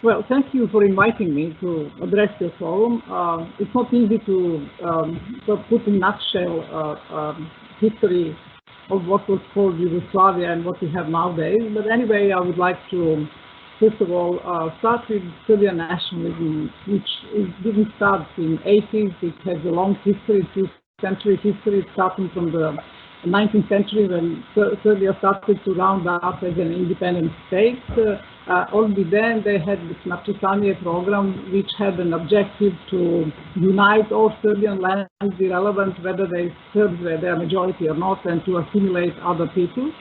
Well, thank you for inviting me to address your forum. It's not easy to put in a nutshell history of what was called Yugoslavia and what we have nowadays. But anyway, I would like to, first of all, start with Serbian nationalism, which didn't start in the 80s. It has a long history, two-century history, starting from the 19th century when Serbia started to round up as an independent state. Already then they had this Napisanje program, which had an objective to unite all Serbian lands, irrelevant whether they Serbs were their majority or not, and to assimilate other people.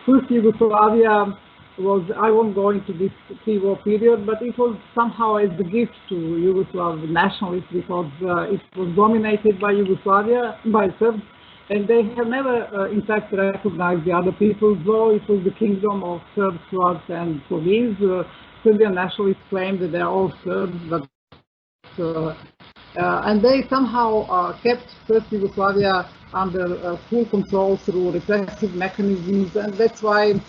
First Yugoslavia was, I won't go into this pre-war period, but it was somehow as a gift to Yugoslav nationalists because it was dominated by Yugoslavia, by Serbs, and they have never, in fact, recognized the other peoples, though it was the kingdom of Serbs, Croats, and Slovenes. Serbian nationalists claim that they're all Serbs, but and they somehow kept first Yugoslavia under full control through repressive mechanisms, and that's why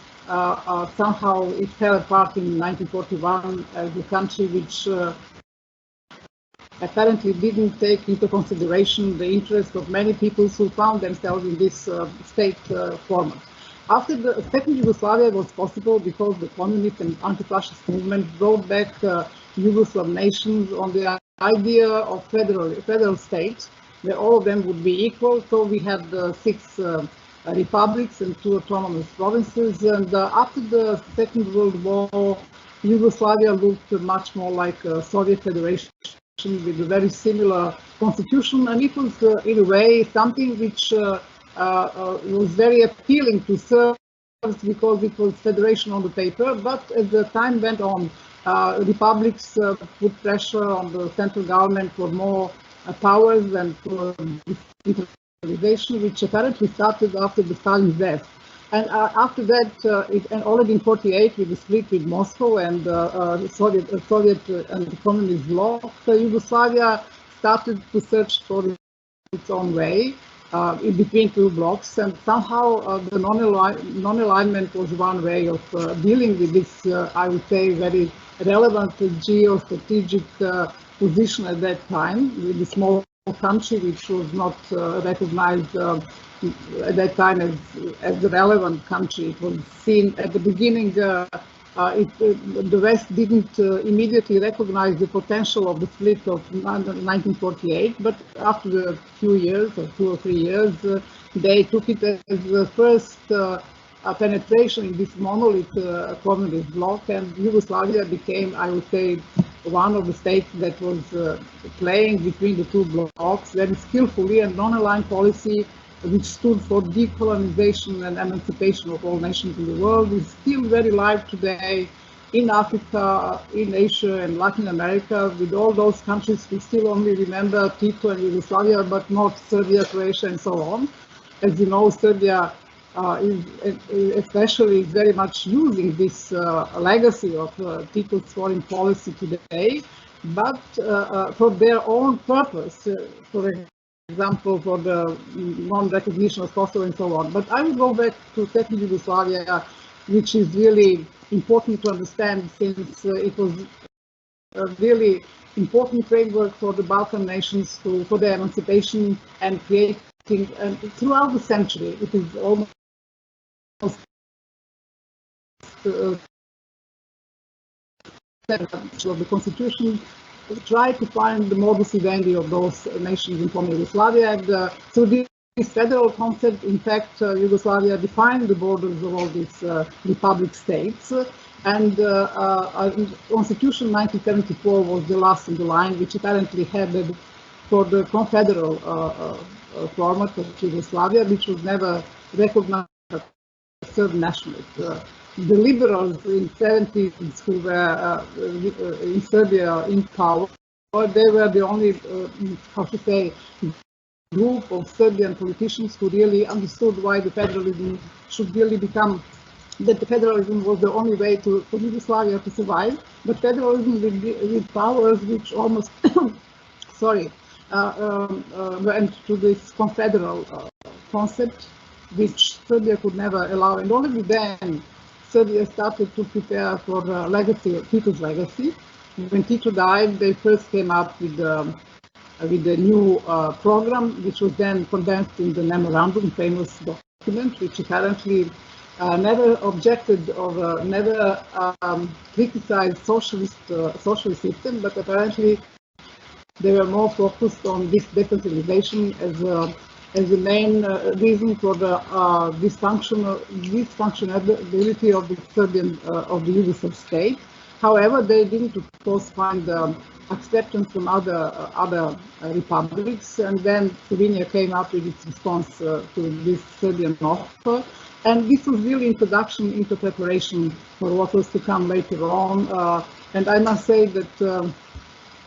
somehow it fell apart in 1941 as a country which apparently didn't take into consideration the interest of many people who found themselves in this state format. After the second Yugoslavia was possible because the communist and anti-fascist movement brought back Yugoslav nations on the idea of federal states, where all of them would be equal. So we had 6 republics and 2 autonomous provinces. And after the Second World War, Yugoslavia looked much more like a Soviet Federation with a very similar constitution, and it was in a way something which was very appealing to Serbs because it was federation on the paper. But as the time went on, republics put pressure on the central government for more powers and for decentralization, which apparently started after the Stalin's death. And after that, and already in '48, with the split with Moscow and Soviet and the communist bloc, Yugoslavia started to search for its own way in between 2 blocks, and somehow the non-alignment was one way of dealing with this, I would say, very relevant geostrategic position at that time, with the small country which was not recognized at that time as a relevant country. It was seen at the beginning, the West didn't immediately recognize the potential of the split of 1948, but after a few years, or 2 or 3 years, they took it as the first penetration in this monolith communist bloc, and Yugoslavia became, I would say, one of the states that was playing between the 2 blocks very skillfully, and non-aligned policy, which stood for decolonization and emancipation of all nations in the world, is still very live today in Africa, in Asia and Latin America. With all those countries, we still only remember Tito and Yugoslavia, but not Serbia, Croatia, and so on. As you know, Serbia especially is very much using this legacy of Tito's foreign policy today, but for their own purpose, for example, for the non-recognition of Kosovo and so on. But I will go back to second Yugoslavia, which is really important to understand, since it was a really important framework for the Balkan nations for their emancipation and creating, and throughout the century, it is almost of the constitution, try to find the modus vivendi of those nations in former Yugoslavia. And so this federal concept, in fact, Yugoslavia defined the borders of all these republic states. And Constitution 1974 was the last in the line, which apparently headed for the confederal format of Yugoslavia, which was never recognized as Serb nationalists. The liberals in the 70s who were in Serbia in power, they were the only, how to say, group of Serbian politicians who really understood why the federalism should really become, that the federalism was the only way for Yugoslavia to survive, but federalism with powers which almost, sorry, went to this confederal concept, which Serbia could never allow. And only then Serbia started to prepare for Tito's legacy. When Tito died, they first came up with a new program, which was then condensed in the memorandum, famous document, which apparently never objected or never criticized socialist system, but apparently they were more focused on this decentralization as the main reason for the dysfunctionality of the Serbian of the Yugoslav state. However, they didn't, of course, find acceptance from other republics, and then Slovenia came up with its response to this Serbian offer. And this was really introduction into preparation for what was to come later on. And I must say that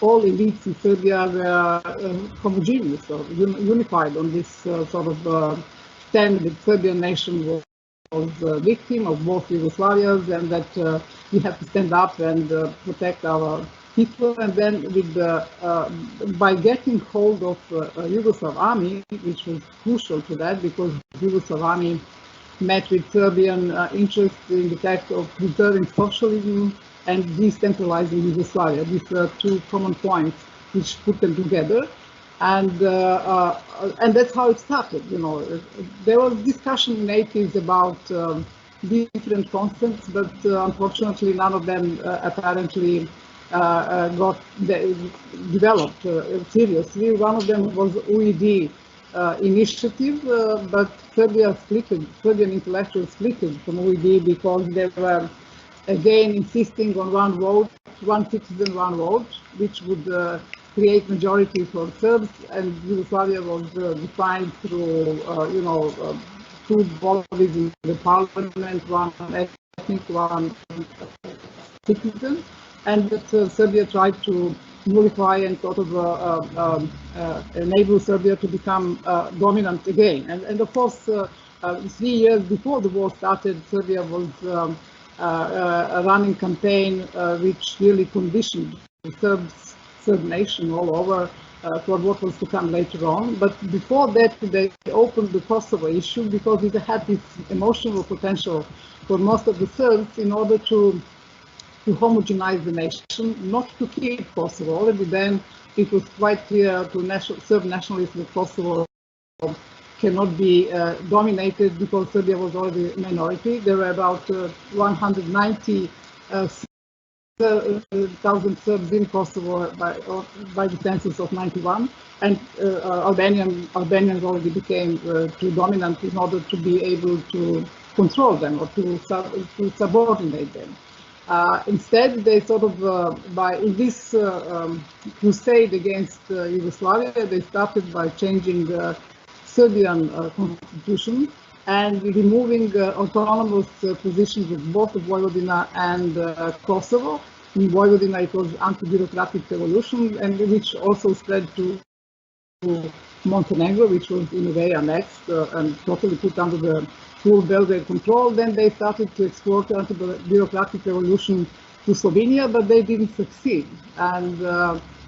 all elites in Serbia were homogeneous or unified on this sort of stand that Serbian nation was a victim of both Yugoslavias, and that we have to stand up and protect our people. And then with by getting hold of Yugoslav army, which was crucial to that, because Yugoslav army met with Serbian interest in the fact of preserving socialism and decentralizing Yugoslavia. These were two common points which put them together, and that's how it started. You know, there was discussion in the 80s about different concepts, but unfortunately none of them apparently got developed seriously. One of them was UED initiative, but Serbian intellectuals split from UED because they were again insisting on one vote, one citizen, one vote, which would create majority for Serbs, and Yugoslavia was defined through, two bodies in the parliament, one ethnic, one citizen, and that Serbia tried to nullify and sort of enable Serbia to become dominant again. And of course, 3 years before the war started, Serbia was a running campaign which really conditioned the Serb nation all over for what was to come later on. But before that, they opened the Kosovo issue because it had this emotional potential for most of the Serbs in order to homogenize the nation, not to keep Kosovo. Already then, it was quite clear to Serb nationalists that Kosovo cannot be dominated because Serbia was already a minority. There were about 190,000 Serbs in Kosovo by the census of '91, and Albanians already became too dominant in order to be able to control them or to subordinate them. Instead, they sort of, in this crusade against Yugoslavia, they started by changing the Serbian constitution and removing autonomous positions of both of Vojvodina and Kosovo. In Vojvodina, it was anti-bureaucratic revolution, and which also spread to Montenegro, which was in a way annexed and totally put under the full Belgrade control. Then they started to export the anti-bureaucratic revolution to Slovenia, but they didn't succeed. And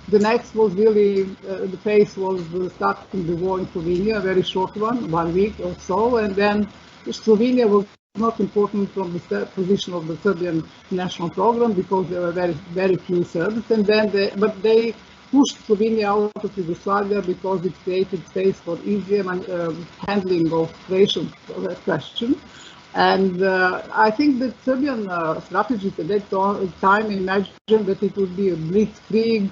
the next was really, the phase was starting the war in Slovenia, a very short one, 1 week or so, and then Slovenia was not important from the position of the Serbian national program because there were very, very few Serbs, and then they pushed Slovenia out of Yugoslavia because it created space for easier handling of Croatian question. And I think that Serbian strategists at that time imagined that it would be a blitzkrieg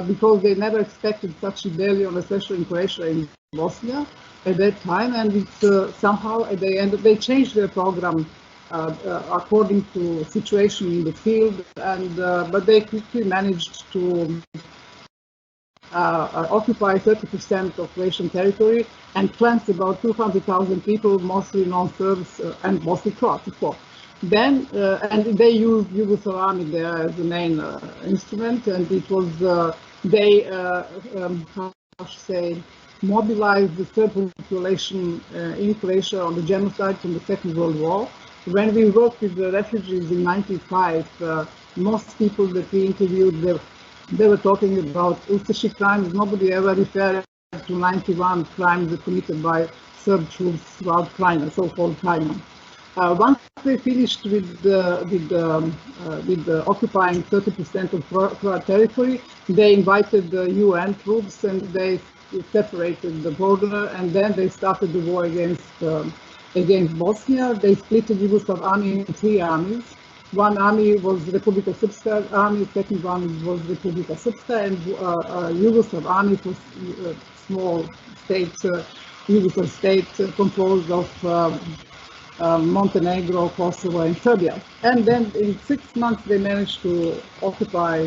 because they never expected such rebellion, especially in Croatia and Bosnia at that time. And it's somehow at the end they changed their program according to situation in the field, and but they quickly managed to occupy 30% of Croatian territory and cleanse about 200,000 people, mostly non-Serbs and mostly Croats, of course. Then, and they used Yugoslav army there as the main instrument, and it was, they, how should say, mobilized the Serb population in Croatia on the genocide from the Second World War. When we worked with the refugees in '95, most people that we interviewed, they were talking about Ustashi crimes. Nobody ever referred to 91 crimes committed by Serb troops throughout Krajina, so-called Krajina. Once they finished with occupying 30% of Croat territory, they invited the UN troops and they separated the border, and then they started the war against Bosnia. They split the Yugoslav army into three armies. One army was Republika Srpska army, second one was Republika Srpska, and Yugoslav army was small state, Yugoslav state composed of Montenegro, Kosovo, and Serbia. And then in 6 months they managed to occupy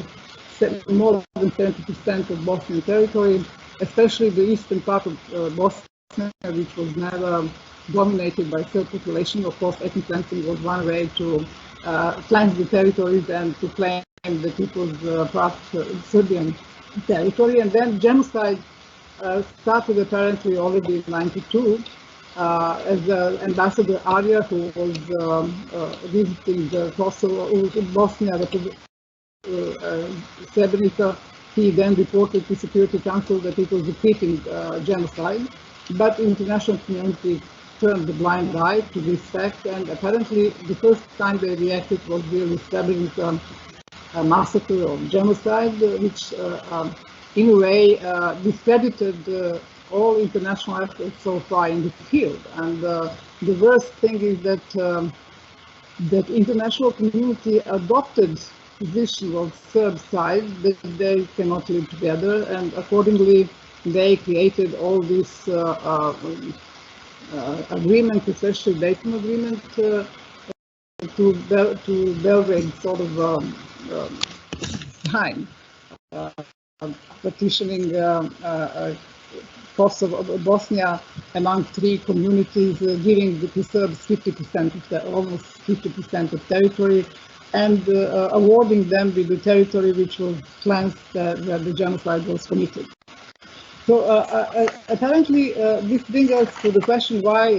more than 70% of Bosnian territory, especially the eastern part of Bosnia, which was never dominated by Serb population. Of course, ethnic cleansing was one way to cleanse the territories and to claim the people's part Serbian territory. And then genocide started apparently already in '92. As Ambassador Arya, who was visiting Kosovo, Bosnia, Srebrenica, he then reported to Security Council that it was repeating genocide, but the international community turned a blind eye to this fact, and apparently the first time they reacted was really Srebrenica massacre or genocide, which in a way discredited all international efforts so far in the field. And the worst thing is that that international community adopted position of Serb side that they cannot live together, and accordingly they created all this agreement, especially Dayton agreement, to Belgrade sort of sign, partitioning Kosovo, Bosnia among three communities, giving the Serbs 50% of almost 50% of territory, and awarding them with the territory which was cleansed where the genocide was committed. So apparently this brings us to the question why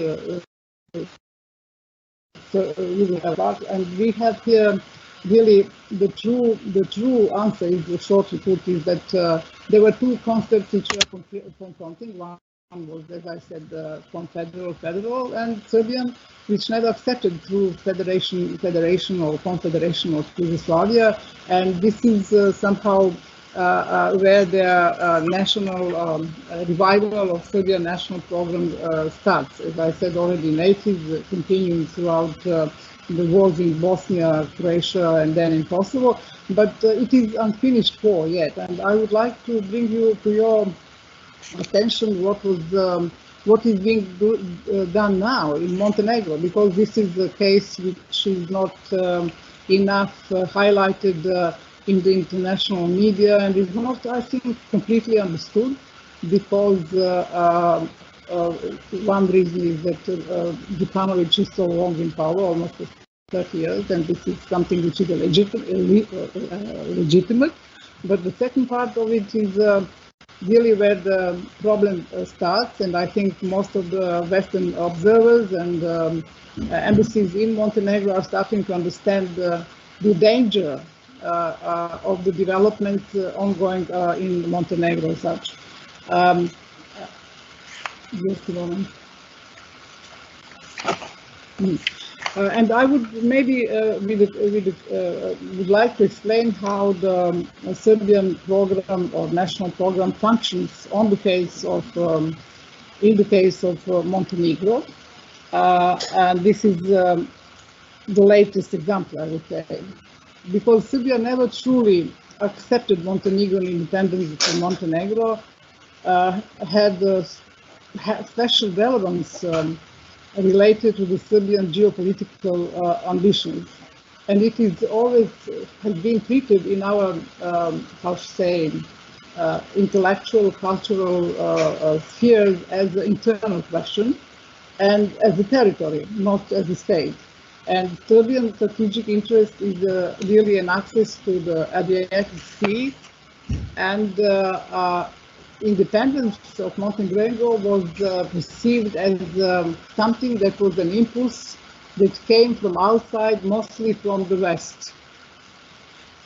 and we have here really the true answer is shortly put is that there were two concepts which were confronting. One was, as I said, confederal, federal, and Serbian, which never accepted through federation or confederation of Yugoslavia, and this is somehow where their national revival of Serbian national program starts. As I said already in the 80s, continuing throughout the wars in Bosnia, Croatia, and then in Kosovo, but it is unfinished war yet. And I would like to bring you to your attention what is being done now in Montenegro, because this is a case which is not enough highlighted in the international media, and is not, I think, completely understood, because one reason is that Đukanović is so long in power, almost 30 years, and this is something which is legitimate. But the second part of it is really where the problem starts, and I think most of the Western observers and embassies in Montenegro are starting to understand the danger of the development ongoing in Montenegro as such. Just a moment. And I would maybe would like to explain how the Serbian program or national program functions on the case of in the case of Montenegro, and this is the latest example, I would say, because Serbia never truly accepted Montenegrin independence from Montenegro, had special relevance related to the Serbian geopolitical ambitions, and it is always has been treated in our how to say intellectual, cultural spheres as an internal question and as a territory, not as a state. And Serbian strategic interest is really an access to the Adriatic Sea, and independence of Montenegro was perceived as something that was an impulse that came from outside, mostly from the West.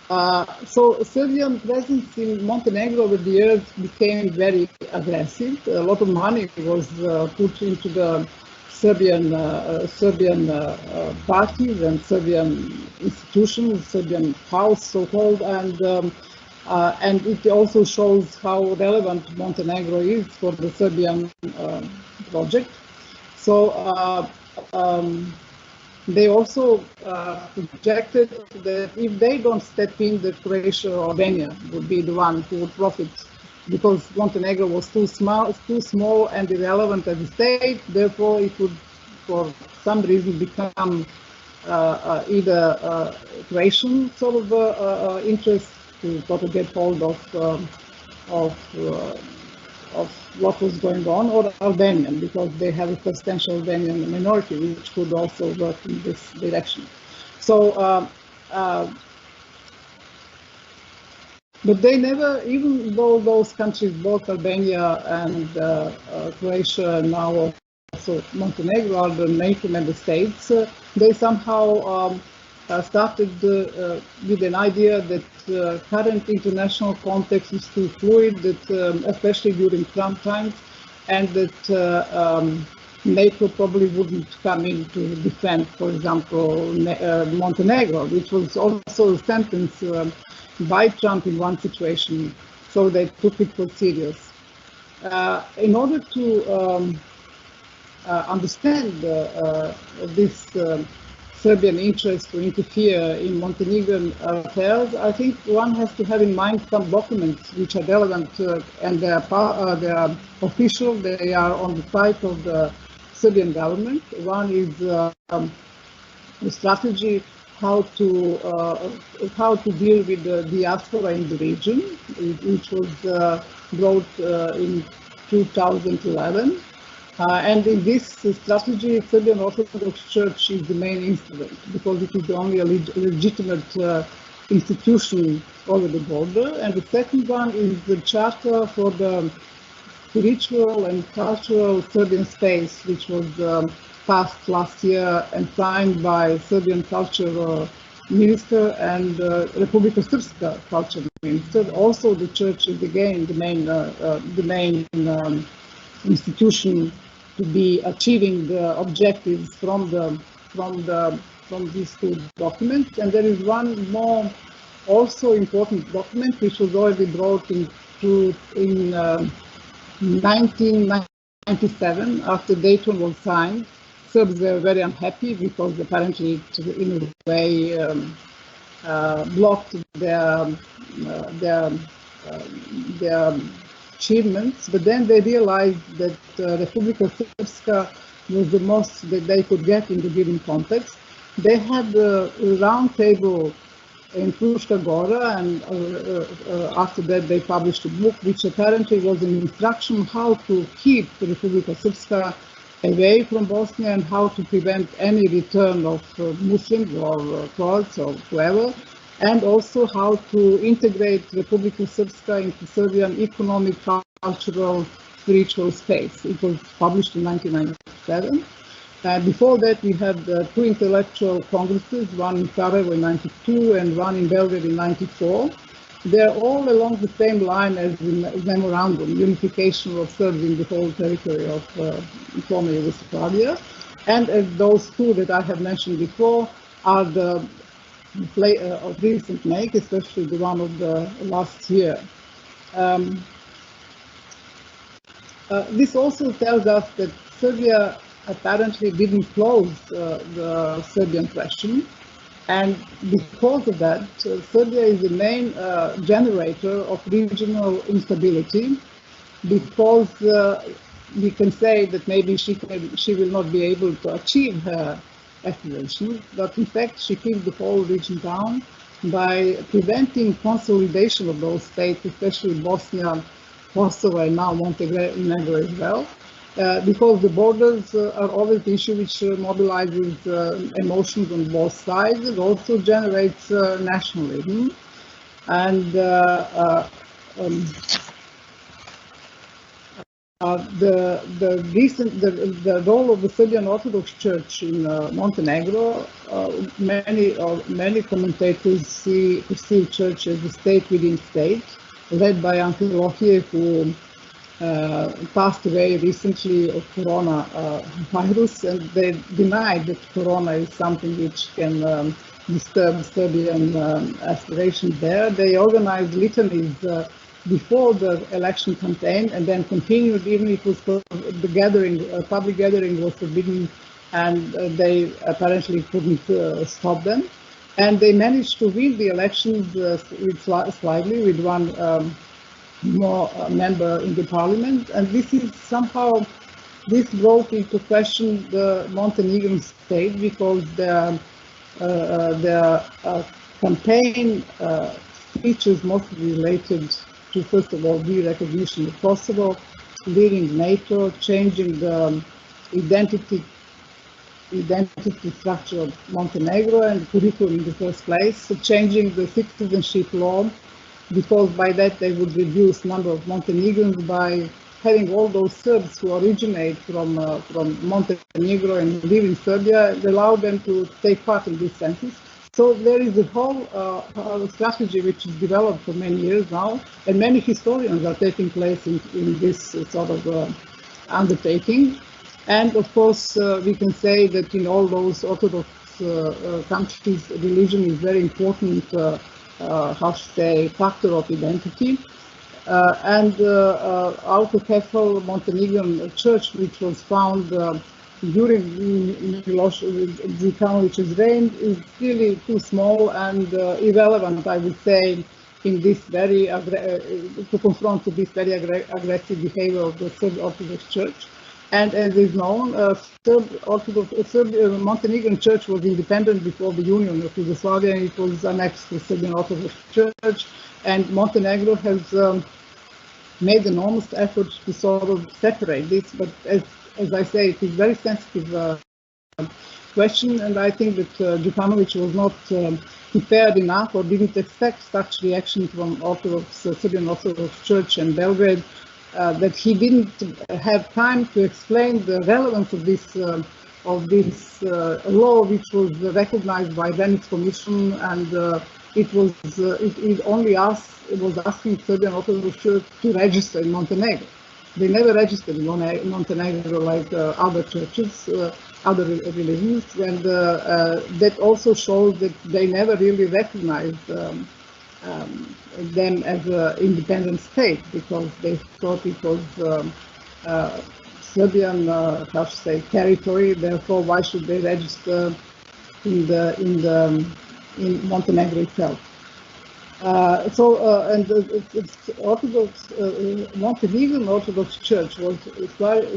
So Serbian presence in Montenegro over the years became very aggressive. A lot of money was put into the Serbian parties and Serbian institutions, Serbian House, so-called, and it also shows how relevant Montenegro is for the Serbian project. So they also projected that if they don't step in, that Croatia or Albania would be the one who would profit, because Montenegro was too small and irrelevant as a state. Therefore, it would, for some reason, become either Croatian sort of interest to sort of get hold of what was going on, or Albanian, because they have a substantial Albanian minority, which could also work in this direction. So, but they never, even though those countries, both Albania and Croatia, now also Montenegro, are the NATO member states, they somehow started with an idea that current international context is too fluid, that especially during Trump times, and that NATO probably wouldn't come in to defend, for example, Montenegro, which was also a sentence by Trump in one situation, so they took it for serious. In order to understand this Serbian interest to interfere in Montenegrin affairs, I think one has to have in mind some documents which are relevant and they are official. They are on the site of the Serbian government. One is the strategy how to deal with the diaspora in the region, which was brought in 2011. And in this strategy, Serbian Orthodox Church is the main instrument, because it is the only legitimate institution over the border. And the second one is the Charter for the Spiritual and Cultural Serbian Space, which was passed last year and signed by Serbian Culture Minister and Republika Srpska Culture Minister. Also, the church is again the main institution to be achieving the objectives from these two documents. And there is one more also important document which was already brought in 1997 after Dayton was signed. Serbs were very unhappy because apparently it in a way blocked their achievements, but then they realized that Republika Srpska was the most that they could get in the given context. They had a round table in Fruška Gora, and after that they published a book which apparently was an instruction how to keep Republika Srpska away from Bosnia and how to prevent any return of Muslims or Croats or whoever, and also how to integrate Republika Srpska into Serbian economic, cultural, spiritual space. It was published in 1997. Before that, we had two intellectual congresses, one in Sarajevo in 92 and one in Belgrade in 94. They're all along the same line as the memorandum, unification of Serbs in the whole territory of former Yugoslavia. And those two that I have mentioned before are the of recent make, especially the one of the last year. This also tells us that Serbia apparently didn't close the Serbian question, and because of that, Serbia is the main generator of regional instability, because we can say that maybe she will not be able to achieve her aspirations, but in fact she keeps the whole region down by preventing consolidation of those states, especially Bosnia, Kosovo, and now Montenegro as well, because the borders are always the issue which mobilizes emotions on both sides. It also generates nationalism, and the role of the Serbian Orthodox Church in Montenegro, many commentators see church as a state within state, led by Amfilohije, who passed away recently of coronavirus, and they denied that corona is something which can disturb Serbian aspirations there. They organized litanies before the election campaign and then continued even if it was the gathering, public gathering was forbidden, and they apparently couldn't stop them. And they managed to win the elections slightly with one more member in the parliament, and this is somehow, this brought into question the Montenegrin state because their campaign speeches mostly related to, first of all, the recognition of Kosovo, leaving NATO, changing the identity structure of Montenegro and curriculum in the first place, so changing the citizenship law, because by that they would reduce number of Montenegrins by having all those Serbs who originate from Montenegro and live in Serbia, allow them to take part in this census. So there is a whole strategy which is developed for many years now, and many historians are taking place in this sort of undertaking. And of course, we can say that in all those Orthodox countries, religion is very important, how to say, factor of identity. And Autokefal Montenegrin church, which was found during Đukanović's reign, is really too small and irrelevant, I would say, in this very to confront this very aggressive behavior of the Serb Orthodox Church. And as is known, Montenegrin Church was independent before the Union of Yugoslavia, and it was annexed to Serbian Orthodox Church. And Montenegro has made enormous efforts to sort of separate this, but as I say, it is very sensitive question, and I think that Đukanović was not prepared enough or didn't expect such reaction from Serbian Orthodox Church and Belgrade, that he didn't have time to explain the relevance of this law, which was recognized by Venice Commission, and it was asking Serbian Orthodox Church to register in Montenegro. They never registered in Montenegro like other churches, other religions, and that also shows that they never really recognized them as an independent state, because they thought it was Serbian, how to say, territory. Therefore, why should they register in Montenegro itself? And Orthodox Montenegrin Orthodox Church was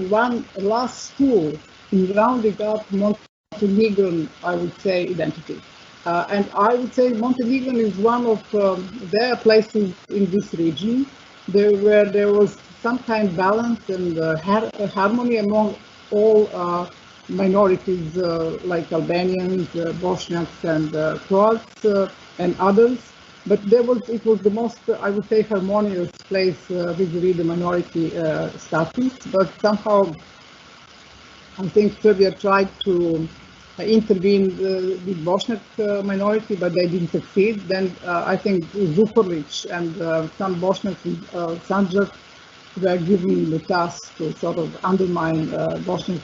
one last tool in rounding up Montenegrin, I would say, identity. And I would say Montenegrin is one of their places in this region where there was some kind of balance and harmony among all minorities like Albanians, Bosniaks, and Croats, and others. But it was the most, I would say, harmonious place vis-a-vis the minority status. But somehow, I think Serbia tried to intervene with Bosniak minority, but they didn't succeed. Then I think Zukorlić and some Bosniaks in Sandžak were given the task to sort of undermine Bosniak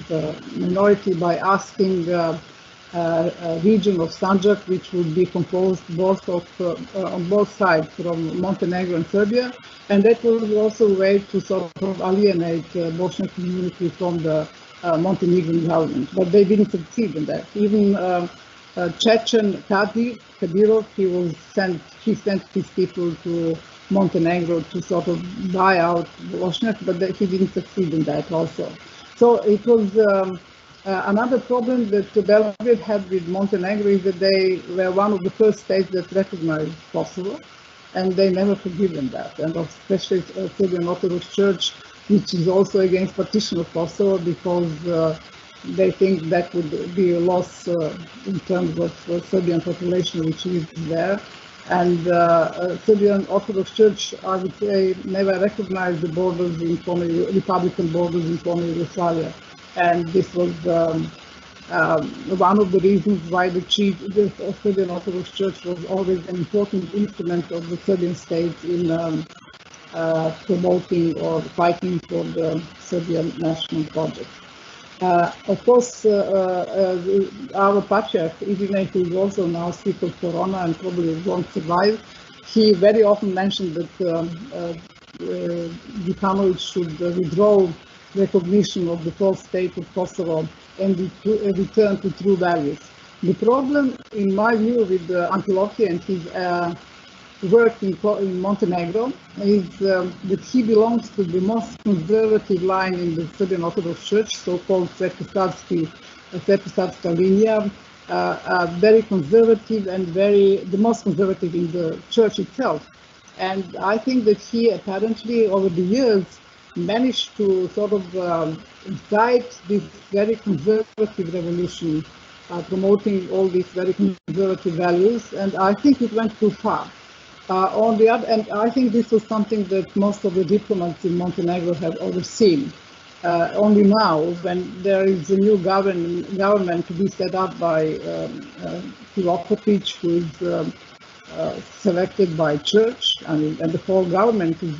minority by asking a region of Sandžak, which would be composed both of on both sides from Montenegro and Serbia, and that was also a way to sort of alienate Bosniak community from the Montenegrin government, but they didn't succeed in that. Even Chechen Kadirov, he sent his people to Montenegro to sort of buy out Bosniak, but he didn't succeed in that also. So it was another problem that Belgrade had with Montenegro is that they were one of the first states that recognized Kosovo, and they never forgiven that, and especially Serbian Orthodox Church, which is also against partition of Kosovo, because they think that would be a loss in terms of Serbian population which lives there. And Serbian Orthodox Church, I would say, never recognized the borders in former Republican borders in former Yugoslavia. And this was one of the reasons why the Serbian Orthodox Church was always an important instrument of the Serbian state in promoting or fighting for the Serbian national project. Of course, our patriarch, Irine, who is also now sick of corona and probably won't survive, he very often mentioned that Đukanović should withdraw recognition of the fourth state of Kosovo and return to true values. The problem, in my view, with Antiloki and his work in Montenegro is that he belongs to the most conservative line in the Serbian Orthodox Church, so-called Svetosavska linija, very conservative and the most conservative in the church itself. And I think that he apparently, over the years, managed to sort of guide this very conservative revolution, promoting all these very conservative values, and I think it went too far. On the other, and I think this was something that most of the diplomats in Montenegro have overseen. Only now, when there is a new government to be set up by Filoković, who is selected by church, and the whole government is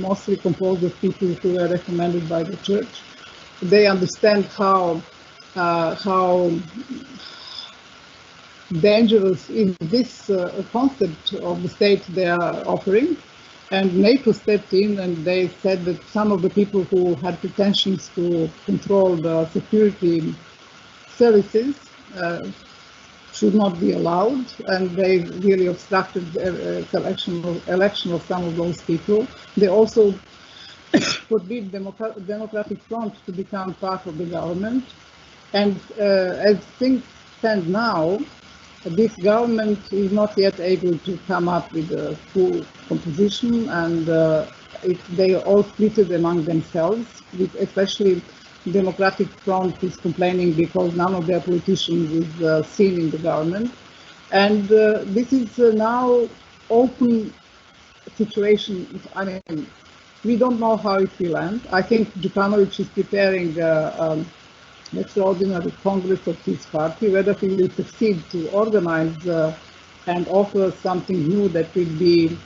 mostly composed of people who were recommended by the church. They understand how dangerous is this concept of the state they are offering. And NATO stepped in and they said that some of the people who had pretensions to control the security services should not be allowed, and they really obstructed the election of some of those people. They also forbid Democratic Front to become part of the government. And as things stand now, this government is not yet able to come up with a full composition, and they are all split among themselves, especially Democratic Front is complaining because none of their politicians is seen in the government. And this is now open situation. I mean, we don't know how it will end. I think Đukanović is preparing extraordinary congress of his party. Whether he will succeed to organize and offer something new that will be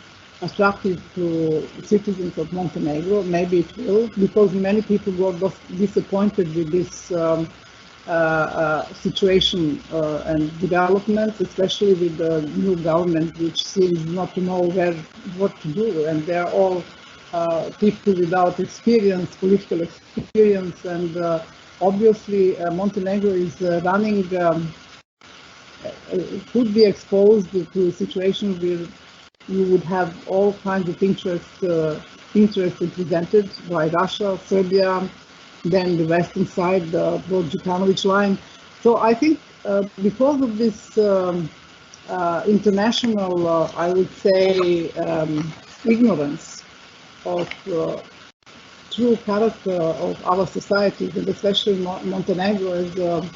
attractive to citizens of Montenegro, maybe it will, because many people were disappointed with this situation and development, especially with the new government, which seems not to know what to do, and they're all people without experience, political experience, and obviously, Montenegro is running, could be exposed to a situation where you would have all kinds of interests represented by Russia, Serbia, then the western side, the Đukanović line. So I think because of this international, I would say, ignorance of true character of our societies, and especially Montenegro is a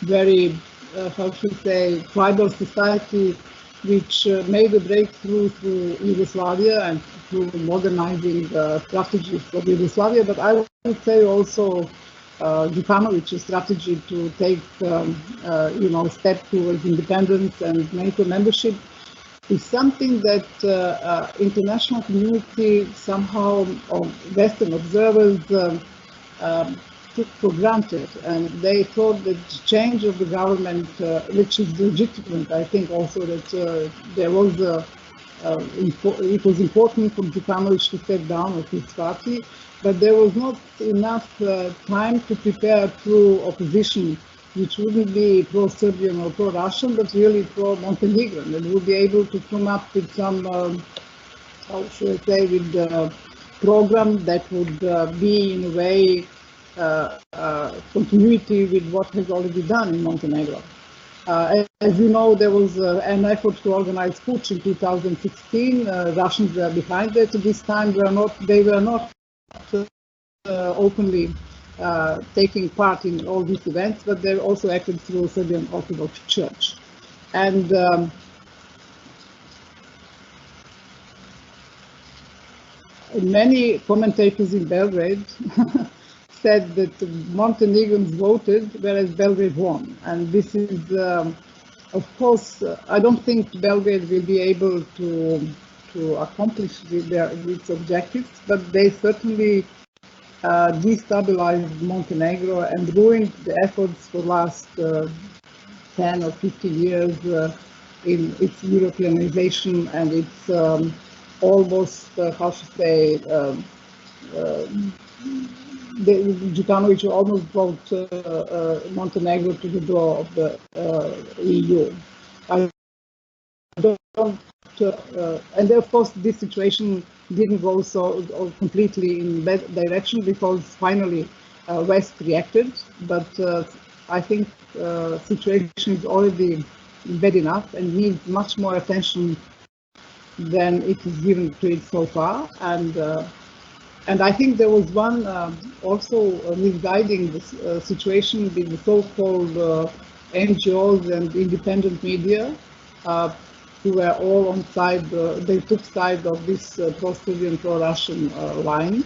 very, how should I say, tribal society, which made a breakthrough through Yugoslavia and through modernizing strategies of Yugoslavia. But I would say also Đukanović's strategy to take, step towards independence and NATO membership is something that international community somehow, or Western observers, took for granted, and they thought that the change of the government, which is legitimate, I think also that there was it was important for Đukanović to step down of his party, but there was not enough time to prepare true opposition, which wouldn't be pro-Serbian or pro-Russian, but really pro-Montenegrin, and would be able to come up with some, how should I say, with a program that would be in a way continuity with what has already done in Montenegro. As you know, there was an effort to organize putsch in 2016. Russians were behind it. This time they were not openly taking part in all these events, but they also acted through Serbian Orthodox Church. And many commentators in Belgrade said that the Montenegrins voted, whereas Belgrade won. And this is, of course, I don't think Belgrade will be able to to accomplish its objectives, but they certainly destabilized Montenegro and ruined the efforts for the last 10 or 15 years in its Europeanization and its almost, how should I say, Djukanovic almost brought Montenegro to the door of the EU. I don't, and of course, this situation didn't go so completely in bad direction because finally West reacted. But I think situation is already bad enough and needs much more attention than it is given to it so far. And I think there was one also misguiding this situation with the so-called NGOs and independent media, who were all on side. They took side of this pro-Serbian, pro-Russian line,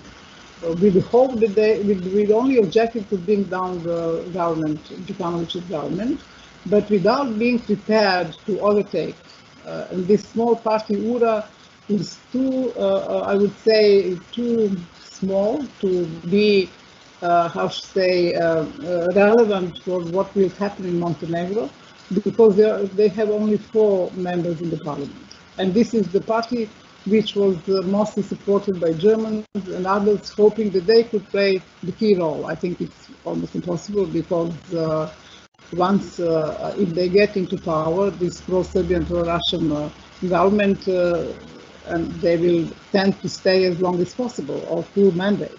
with the hope that with the only objective to bring down the government, Djukanovic's government, but without being prepared to overtake. And this small party URA is too, I would say, too small to be, how should I say, relevant for what will happen in Montenegro, because they have only 4 members in the parliament. And this is the party which was mostly supported by Germans and others, hoping that they could play the key role. I think it's almost impossible because once, if they get into power, this pro-Serbian, pro-Russian government, and they will tend to stay as long as possible, or full mandate.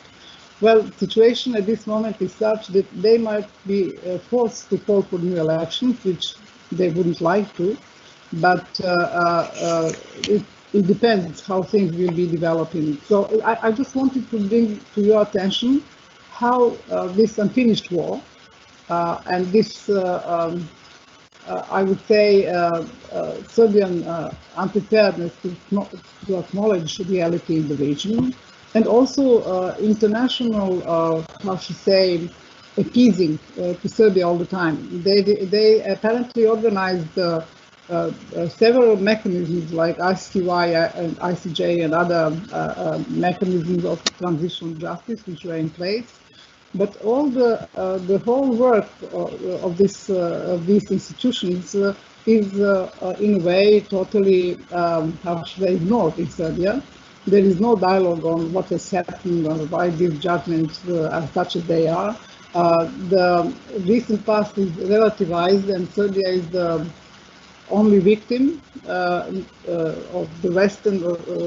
Well, the situation at this moment is such that they might be forced to call for new elections, which they wouldn't like to, but it depends how things will be developing. So I just wanted to bring to your attention how this unfinished war and this, I would say, Serbian unpreparedness to acknowledge reality in the region, and also international, how should I say, appeasing to Serbia all the time. They apparently organized several mechanisms like ICTY and ICJ and other mechanisms of transitional justice which were in place. But all the whole work of these institutions is in a way totally, how should I, ignored in Serbia. There is no dialogue on what has happened or why these judgments are such as they are. The recent past is relativized, and Serbia is the only victim of the Western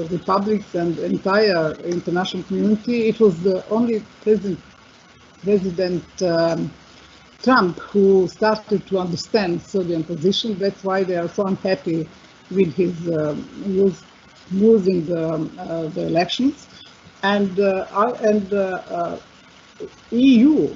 republics and entire international community. It was the only President Trump who started to understand Serbian position. That's why they are so unhappy with his losing the elections. And EU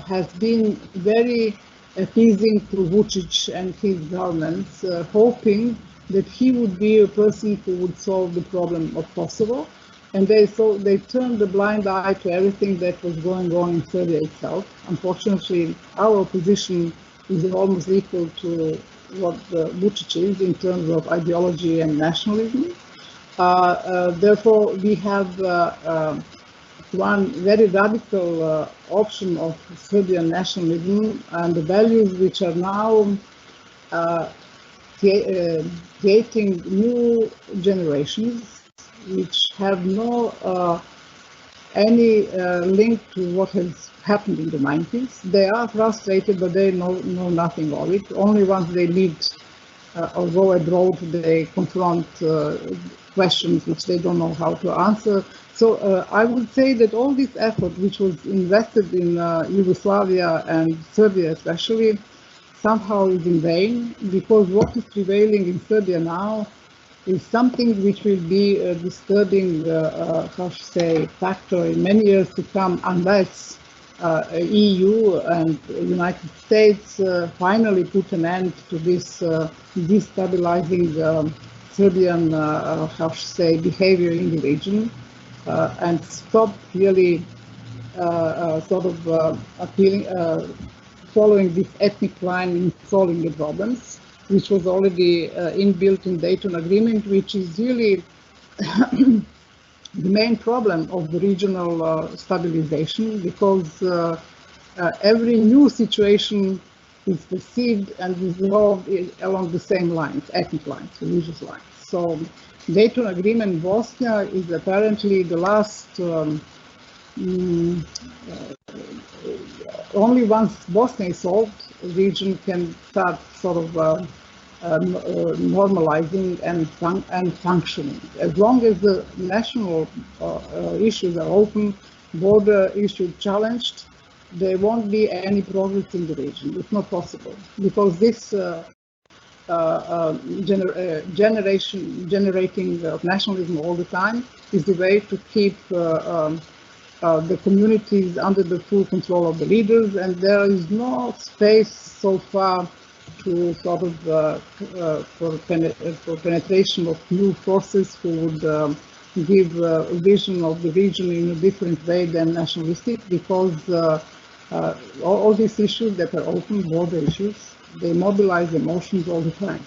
has been very appeasing to Vučić and his governments, hoping that he would be a person who would solve the problem of Kosovo. And they turned a blind eye to everything that was going on in Serbia itself. Unfortunately, our opposition is almost equal to what Vučić is in terms of ideology and nationalism. Therefore, we have one very radical option of Serbian nationalism and the values which are now creating new generations which have no any link to what has happened in the 90s. They are frustrated, but they know nothing of it. Only once they leave or go abroad, they confront questions which they don't know how to answer. So I would say that all this effort, which was invested in Yugoslavia and Serbia especially, somehow is in vain, because what is prevailing in Serbia now is something which will be a disturbing, how to say, factor in many years to come, unless EU and United States finally put an end to this destabilizing Serbian, how to say, behavior in the region, and stop really sort of appealing, following this ethnic line in solving the problems. which was already inbuilt in Dayton Agreement, which is really the main problem of the regional stabilization, because every new situation is perceived and resolved along the same lines, ethnic lines, religious lines. So Dayton Agreement Bosnia is apparently the last, only once Bosnia is solved, the region can start sort of normalizing and functioning. As long as the national issues are open, border issues challenged, there won't be any progress in the region. It's not possible, because this generating nationalism all the time is the way to keep the communities under the full control of the leaders, and there is no space so far to sort of for penetration of new forces who would give a vision of the region in a different way than nationalistic, because all these issues that are open border issues, they mobilize emotions all the time.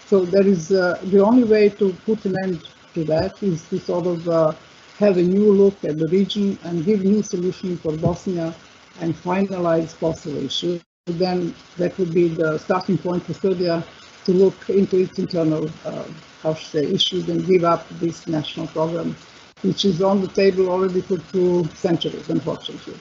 So there is the only way to put an end to that is to sort of have a new look at the region and give new solutions for Bosnia and finalize Kosovo issue. Then that would be the starting point for Serbia to look into its internal issues and give up this national program, which is on the table already for 2 centuries, unfortunately.